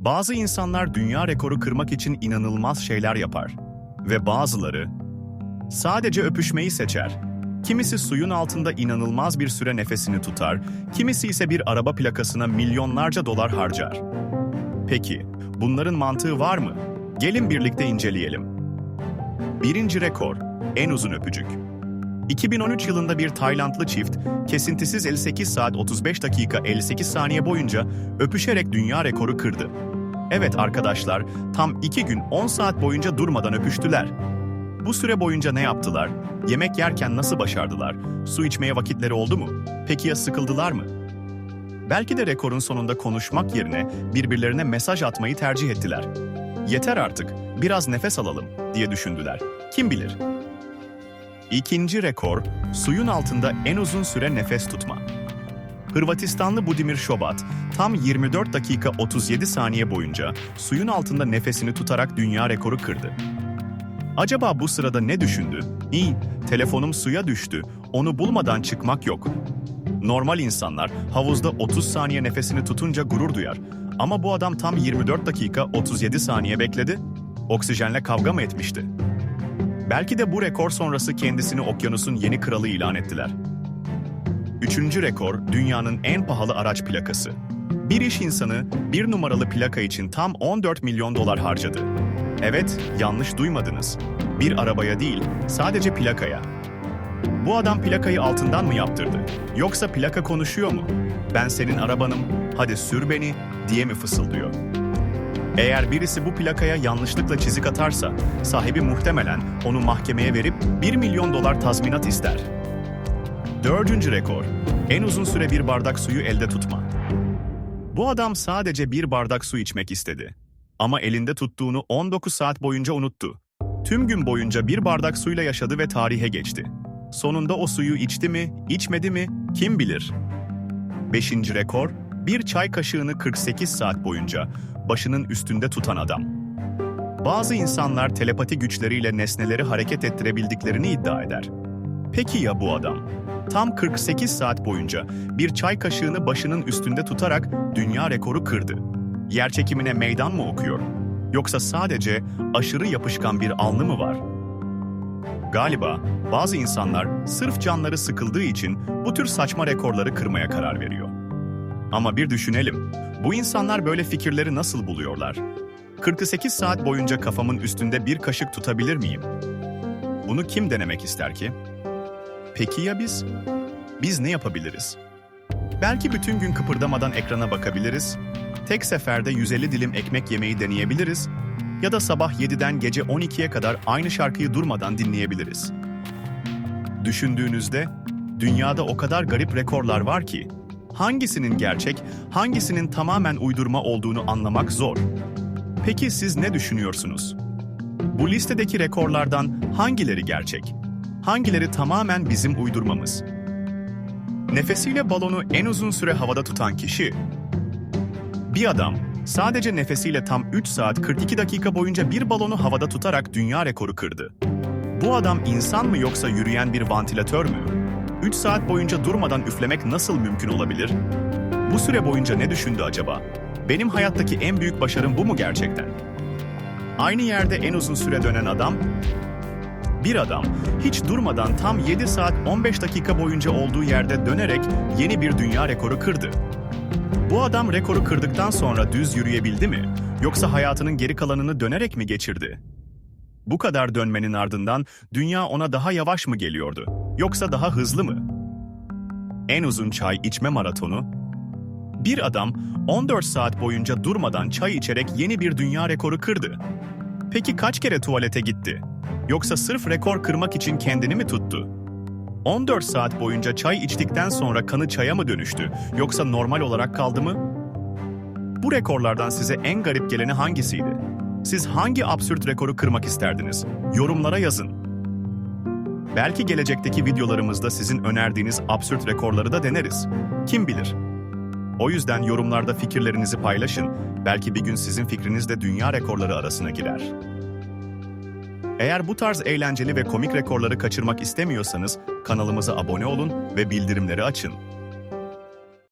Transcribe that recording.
Bazı insanlar dünya rekoru kırmak için inanılmaz şeyler yapar. Ve bazıları sadece öpüşmeyi seçer. Kimisi suyun altında inanılmaz bir süre nefesini tutar, kimisi ise bir araba plakasına milyonlarca dolar harcar. Peki, bunların mantığı var mı? Gelin birlikte inceleyelim. Birinci rekor, en uzun öpücük. 2013 yılında bir Taylandlı çift, kesintisiz 58 saat 35 dakika 58 saniye boyunca öpüşerek dünya rekoru kırdı. Evet arkadaşlar, tam 2 gün 10 saat boyunca durmadan öpüştüler. Bu süre boyunca ne yaptılar? Yemek yerken nasıl başardılar? Su içmeye vakitleri oldu mu? Peki ya sıkıldılar mı? Belki de rekorun sonunda konuşmak yerine birbirlerine mesaj atmayı tercih ettiler. Yeter artık, biraz nefes alalım diye düşündüler. Kim bilir? İkinci rekor, suyun altında en uzun süre nefes tutma. Hırvatistanlı Budimir Šobat, tam 24 dakika 37 saniye boyunca suyun altında nefesini tutarak dünya rekoru kırdı. Acaba bu sırada ne düşündü? İyi, telefonum suya düştü, onu bulmadan çıkmak yok. Normal insanlar havuzda 30 saniye nefesini tutunca gurur duyar. Ama bu adam tam 24 dakika 37 saniye bekledi. Oksijenle kavga mı etmişti? Belki de bu rekor sonrası kendisini okyanusun yeni kralı ilan ettiler. Üçüncü rekor, dünyanın en pahalı araç plakası. Bir iş insanı bir numaralı plaka için tam 14 milyon dolar harcadı. Evet, yanlış duymadınız. Bir arabaya değil, sadece plakaya. Bu adam plakayı altından mı yaptırdı? Yoksa plaka konuşuyor mu? Ben senin arabanım, hadi sür beni diye mi fısıldıyor? Eğer birisi bu plakaya yanlışlıkla çizik atarsa, sahibi muhtemelen onu mahkemeye verip 1 milyon dolar tazminat ister. Dördüncü rekor, en uzun süre bir bardak suyu elde tutma. Bu adam sadece bir bardak su içmek istedi. Ama elinde tuttuğunu 19 saat boyunca unuttu. Tüm gün boyunca bir bardak suyla yaşadı ve tarihe geçti. Sonunda o suyu içti mi, içmedi mi, kim bilir? Beşinci rekor, bir çay kaşığını 48 saat boyunca başının üstünde tutan adam. Bazı insanlar telepati güçleriyle nesneleri hareket ettirebildiklerini iddia eder. Peki ya bu adam? Tam 48 saat boyunca bir çay kaşığını başının üstünde tutarak dünya rekoru kırdı. Yerçekimine meydan mı okuyor? Yoksa sadece aşırı yapışkan bir alnı mı var? Galiba bazı insanlar sırf canları sıkıldığı için bu tür saçma rekorları kırmaya karar veriyor. Ama bir düşünelim, bu insanlar böyle fikirleri nasıl buluyorlar? 48 saat boyunca kafamın üstünde bir kaşık tutabilir miyim? Bunu kim denemek ister ki? Peki ya biz? Biz ne yapabiliriz? Belki bütün gün kıpırdamadan ekrana bakabiliriz, tek seferde 150 dilim ekmek yemeyi deneyebiliriz ya da sabah 7'den gece 12'ye kadar aynı şarkıyı durmadan dinleyebiliriz. Düşündüğünüzde, dünyada o kadar garip rekorlar var ki, hangisinin gerçek, hangisinin tamamen uydurma olduğunu anlamak zor. Peki siz ne düşünüyorsunuz? Bu listedeki rekorlardan hangileri gerçek? Hangileri tamamen bizim uydurmamız? Nefesiyle balonu en uzun süre havada tutan kişi. Bir adam sadece nefesiyle tam 3 saat 42 dakika boyunca bir balonu havada tutarak dünya rekoru kırdı. Bu adam insan mı yoksa yürüyen bir vantilatör mü? 3 saat boyunca durmadan üflemek nasıl mümkün olabilir? Bu süre boyunca ne düşündü acaba? Benim hayattaki en büyük başarım bu mu gerçekten? Aynı yerde en uzun süre dönen adam, bir adam hiç durmadan tam 7 saat 15 dakika boyunca olduğu yerde dönerek yeni bir dünya rekoru kırdı. Bu adam rekoru kırdıktan sonra düz yürüyebildi mi? Yoksa hayatının geri kalanını dönerek mi geçirdi? Bu kadar dönmenin ardından dünya ona daha yavaş mı geliyordu? Yoksa daha hızlı mı? En uzun çay içme maratonu. Bir adam 14 saat boyunca durmadan çay içerek yeni bir dünya rekoru kırdı. Peki kaç kere tuvalete gitti? Yoksa sırf rekor kırmak için kendini mi tuttu? 14 saat boyunca çay içtikten sonra kanı çaya mı dönüştü? Yoksa normal olarak kaldı mı? Bu rekorlardan size en garip geleni hangisiydi? Siz hangi absürt rekoru kırmak isterdiniz? Yorumlara yazın. Belki gelecekteki videolarımızda sizin önerdiğiniz absürt rekorları da deneriz. Kim bilir? O yüzden yorumlarda fikirlerinizi paylaşın. Belki bir gün sizin fikriniz de dünya rekorları arasına girer. Eğer bu tarz eğlenceli ve komik rekorları kaçırmak istemiyorsanız kanalımıza abone olun ve bildirimleri açın.